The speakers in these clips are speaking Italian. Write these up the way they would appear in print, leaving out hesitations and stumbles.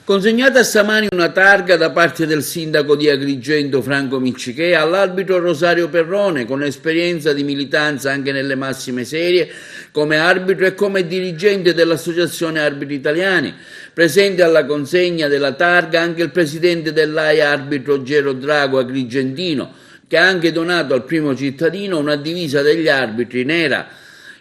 Consegnata stamani una targa da parte del sindaco di Agrigento Franco Miccichè all'arbitro Rosario Perrone, con esperienza di militanza anche nelle massime serie come arbitro e come dirigente dell'Associazione Arbitri Italiani. Presente alla consegna della targa anche il presidente dell'AIA arbitro Gero Drago agrigentino, che ha anche donato al primo cittadino una divisa degli arbitri nera.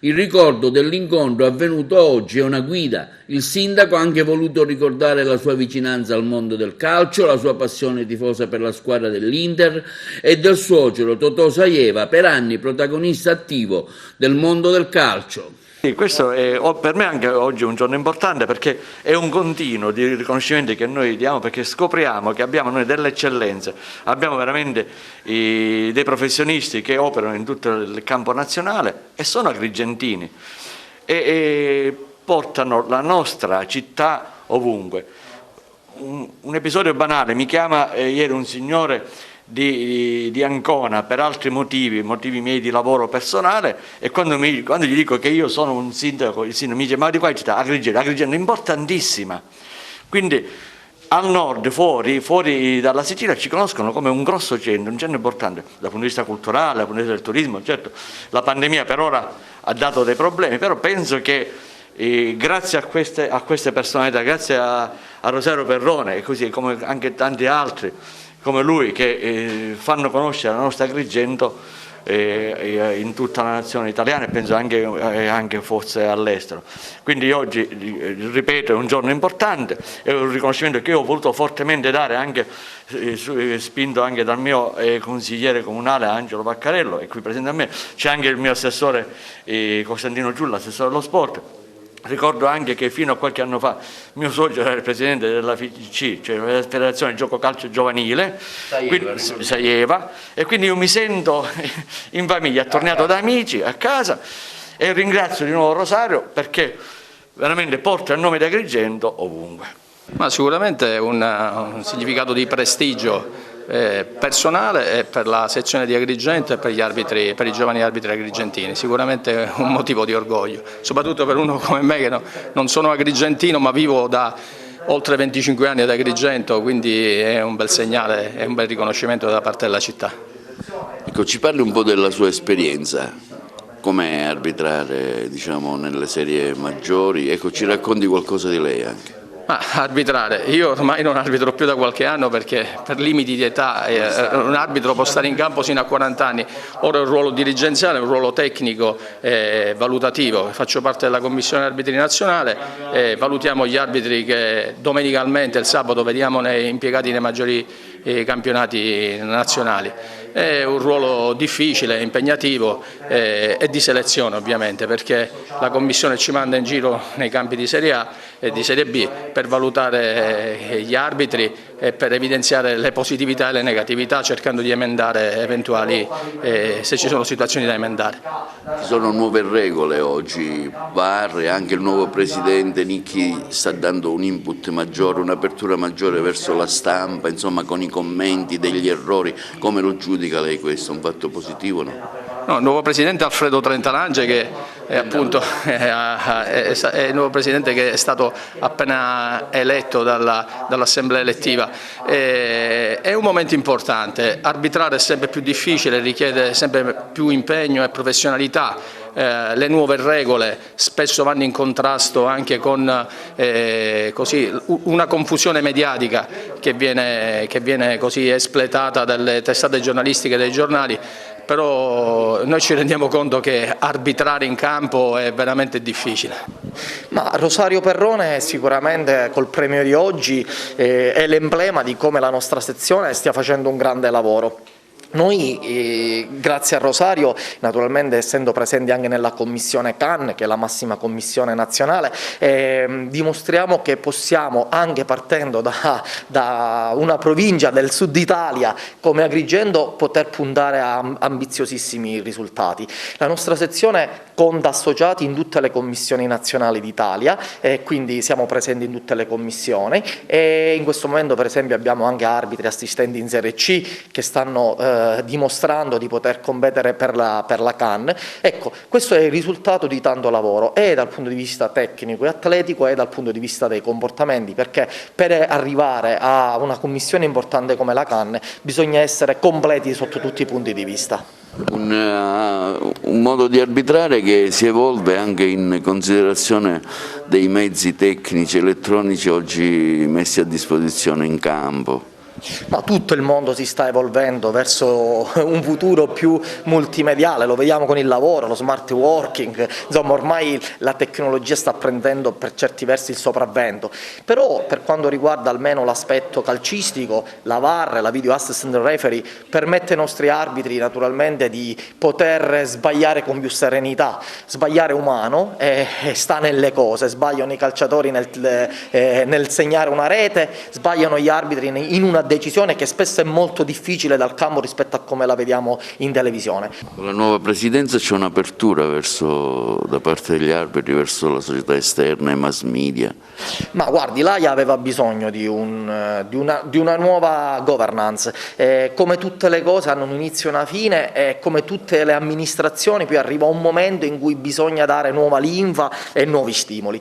Il ricordo dell'incontro avvenuto oggi è una guida. Il sindaco ha anche voluto ricordare la sua vicinanza al mondo del calcio, la sua passione tifosa per la squadra dell'Inter e del suocero Totò Saieva, per anni protagonista attivo del mondo del calcio. Sì, questo è per me anche oggi un giorno importante, perché è un continuo di riconoscimenti che noi diamo, perché scopriamo che abbiamo noi delle eccellenze, abbiamo veramente dei professionisti che operano in tutto il campo nazionale e sono agrigentini e portano la nostra città ovunque. Un episodio banale: mi chiama ieri un signore di Ancona per altri motivi miei di lavoro personale, e quando gli dico che io sono un sindaco, il sindaco mi dice: ma di quale città? Agrigento è importantissima. Quindi al nord, fuori dalla Sicilia, ci conoscono come un grosso centro, un centro importante dal punto di vista culturale, dal punto di vista del turismo. Certo, la pandemia per ora ha dato dei problemi, però penso che grazie a queste personalità, grazie a Rosario Perrone, e così come anche tanti altri come lui, che fanno conoscere la nostra Agrigento in tutta la nazione italiana, e penso anche forse all'estero. Quindi oggi, ripeto, è un giorno importante, è un riconoscimento che io ho voluto fortemente dare, anche spinto anche dal mio consigliere comunale Angelo Vaccarello, e qui presente a me c'è anche il mio assessore Costantino Giulla, assessore dello sport. Ricordo anche che fino a qualche anno fa mio socio era il presidente della FIGC, cioè la Federazione Gioco Calcio Giovanile, Saieva, e quindi io mi sento in famiglia, tornato da amici a casa, e ringrazio di nuovo Rosario, perché veramente porta il nome di Agrigento ovunque. Ma sicuramente è un significato di prestigio personale, e per la sezione di Agrigento e per gli arbitri, per i giovani arbitri agrigentini, sicuramente un motivo di orgoglio, soprattutto per uno come me, che non sono agrigentino ma vivo da oltre 25 anni ad Agrigento, quindi è un bel segnale, è un bel riconoscimento da parte della città. Ecco, ci parli un po' della sua esperienza, com'è arbitrare, diciamo, nelle serie maggiori, ecco, ci racconti qualcosa di lei anche. Ma arbitrare, io ormai non arbitro più da qualche anno, perché per limiti di età un arbitro può stare in campo sino a 40 anni, ora è un ruolo dirigenziale, un ruolo tecnico valutativo. Faccio parte della commissione arbitri nazionale, valutiamo gli arbitri che domenicalmente, il sabato, vediamo impiegati nei maggiori campionati nazionali. È un ruolo difficile, impegnativo e di selezione, ovviamente, perché la commissione ci manda in giro nei campi di Serie A e di Serie B per valutare gli arbitri e per evidenziare le positività e le negatività, cercando di emendare eventuali, se ci sono situazioni da emendare. Ci sono nuove regole oggi, VAR, e anche il nuovo presidente Nicchi sta dando un input maggiore, un'apertura maggiore verso la stampa, insomma, con i commenti degli errori. Come lo giudica lei questo? Un fatto positivo, no? No, il nuovo presidente Alfredo Trentalange, che è appunto il nuovo presidente che è stato appena eletto dall'assemblea elettiva. È un momento importante, arbitrare è sempre più difficile, richiede sempre più impegno e professionalità. Le nuove regole spesso vanno in contrasto anche con una confusione mediatica che viene così espletata dalle testate giornalistiche e dai giornali. Però noi ci rendiamo conto che arbitrare in campo è veramente difficile. Ma Rosario Perrone sicuramente col premio di oggi è l'emblema di come la nostra sezione stia facendo un grande lavoro. Noi, grazie a Rosario, naturalmente essendo presenti anche nella commissione CAN, che è la massima commissione nazionale, dimostriamo che possiamo, anche partendo da una provincia del sud Italia come Agrigento, poter puntare a ambiziosissimi risultati. La nostra sezione conta associati in tutte le commissioni nazionali d'Italia, e quindi siamo presenti in tutte le commissioni, e in questo momento per esempio abbiamo anche arbitri assistenti in Serie C che stanno dimostrando di poter competere per la CAN. Ecco, questo è il risultato di tanto lavoro, e dal punto di vista tecnico e atletico, e dal punto di vista dei comportamenti, perché per arrivare a una commissione importante come la CAN bisogna essere completi sotto tutti i punti di vista. Un modo di arbitrare che si evolve anche in considerazione dei mezzi tecnici elettronici oggi messi a disposizione in campo. Ma tutto il mondo si sta evolvendo verso un futuro più multimediale, lo vediamo con il lavoro, lo smart working, insomma ormai la tecnologia sta prendendo per certi versi il sopravvento. Però per quanto riguarda almeno l'aspetto calcistico, la VAR, la Video Assistant Referee, permette ai nostri arbitri naturalmente di poter sbagliare con più serenità. Sbagliare è umano, sta nelle cose, sbagliano i calciatori nel segnare una rete, sbagliano gli arbitri in una decisione che spesso è molto difficile dal campo rispetto a come la vediamo in televisione. Con la nuova presidenza c'è un'apertura da parte degli arbitri verso la società esterna e mass media. Ma guardi, l'AIA aveva bisogno di una nuova governance, come tutte le cose hanno un inizio e una fine, e come tutte le amministrazioni poi arriva un momento in cui bisogna dare nuova linfa e nuovi stimoli.